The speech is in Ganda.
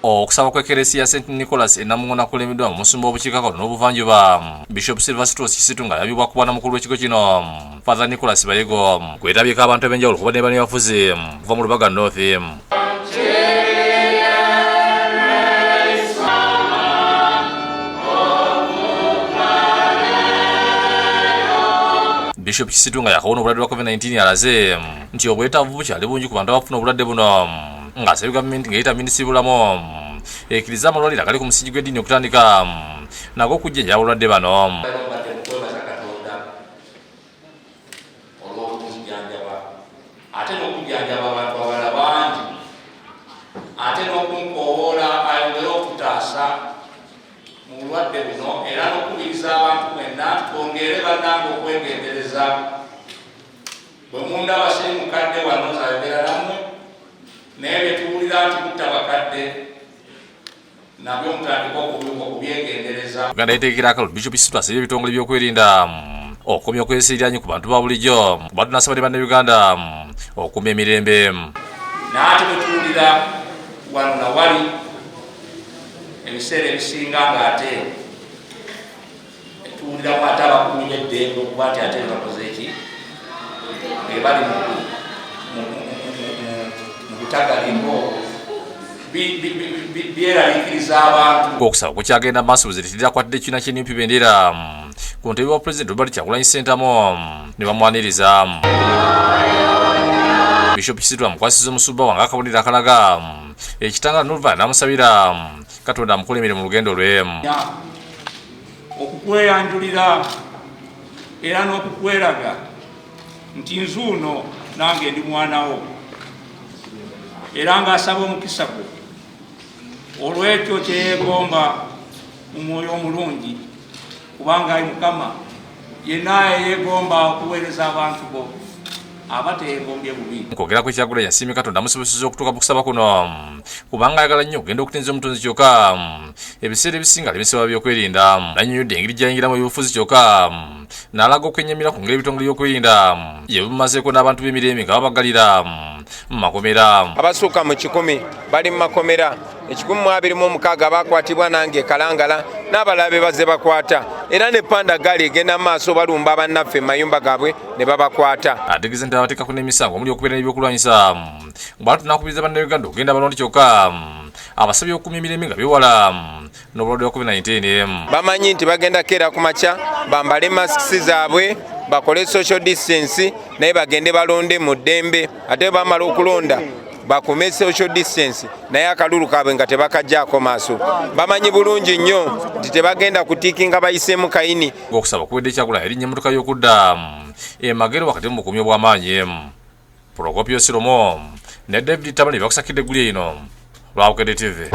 okusaba kw'ekereziya St Nicholas Namungona kulemiddwa omusumba obukiikakkono n'obuvanjuba Bishop Silverstone Kisitu nga yabibwa kubwana mukulu w'ekigo kino Father Nicholas Bayigo kwetabyeko abantu ab'enjawulo kuba ne bane bafuzi kuva mu Lubaga North. Bishop Kisitu nga yakawona obulwadde bwa COVID-19 yalaze nti obwetaavu bukyali bungi ku bantu abafuna obulwadde buno ng'asabye gavumenti ng'eyita minisitule y'obulamu ekkiriza amalwaliro agali ku musingi gw'eddiini okutandika nago okujjanjaba abalwadde bano. ate n'okujjanjaba abantu abalala bangi ate n'okunkowoola ayongere okutaasa mu bulwadde buno era n'okubiriza abantu mwenna twongere bannange okwegendereza. Bwe mundaba siri mukadde wano nzayogera nammwe naye bye tuwulira nti mutta bakadde nabyo mutandika okubyegendereza. Uganda yeteekera akalulu Bishop Kisitu asabye ebitongole by'okwerinda okumya okwesiiryanyi ku bantu ba bulijjo kuba tunasaba ne bannayuganda okumya emirembe. Naate bwe tuwulira wano na wali ebiseera ebisinga ng'ate tuwuliramu ate abakuumi b'eddembe okuba nti ate bakoze eki bali mu butagalimbo byeraliikiriza abantu. Okusaba kukyagenda maaso buziritirira akwatidde ekibiina ky'NUP Bendera ku ntebe wa Pulezidenti Robert Kyagulanyi Ssentamu ne bamwaniriza. Bishop Kisitu amukwasiza omusumba wange akabonero akalaga ekitanga n'oluvannyuma n'amusabira Katonda amukulemere mu lugendo lwe. Okukweyanjulira era n'okukweraga nti nzuuno nange ndi mwanawo era ng'asaba omukisa gwe olw'ekyo kyeyeegomba mu mwoyo omulungi kubanga ayi Mukama yenna yeegomba okuweereza abantu bo aba teyeegombye bubi. Nkwogera ku Kyagulanyi yasiimye Katonda amusobozesa okutuuka mu kusaba kuno kubanga ayagala nnyo okugenda okutenza omutonzi kyokka ebiseera ebisinga lemesebwa byokwerinda. Nannyonnyodde engeri gy'ayingiramu ebyobufuzi kyokka n'alaga okwenyamira ku ngeri ebitongole by'okwerinda bye bumazeeko n'abantu b'emirembe nga babagalira mu makomera. Abasukka mu 10 bali mu makomera 126 bakwatibwa nange Kalangala n'abalala be baze bakwata era ne Panda gali egenda maaso balumba bannaffe mayumba gaabwe ne babakwata. Ategeeza nti abateekako n'emisango omuli okubeera n'ebyokulwanyisa bwatu nakubiriza bannayuganda okugenda balonda kyokka abasabye okumya emirembe nga bewala n'obulwadde bwa COVID-19. Bamanyi nti bagenda keera ku makya bambale masiki zaabwe bakole social distance naye bagende balonde mu ddembe ate bamala okulonda bakume social distance naye akalulu kaabwe nga tebakajjaako maaso. Bamanyi bulungi nnyo nti tebagenda kutiikinga bayiseemu kayini. Okusaba kuwedde Kyagulanyi erinnya emmotoka y'okudda emagero wakati mu bukuumi obw'amaanyi. Prokopio Siromo ne David Tabani bakusakidde eggulya ino lwa Bukedde TV.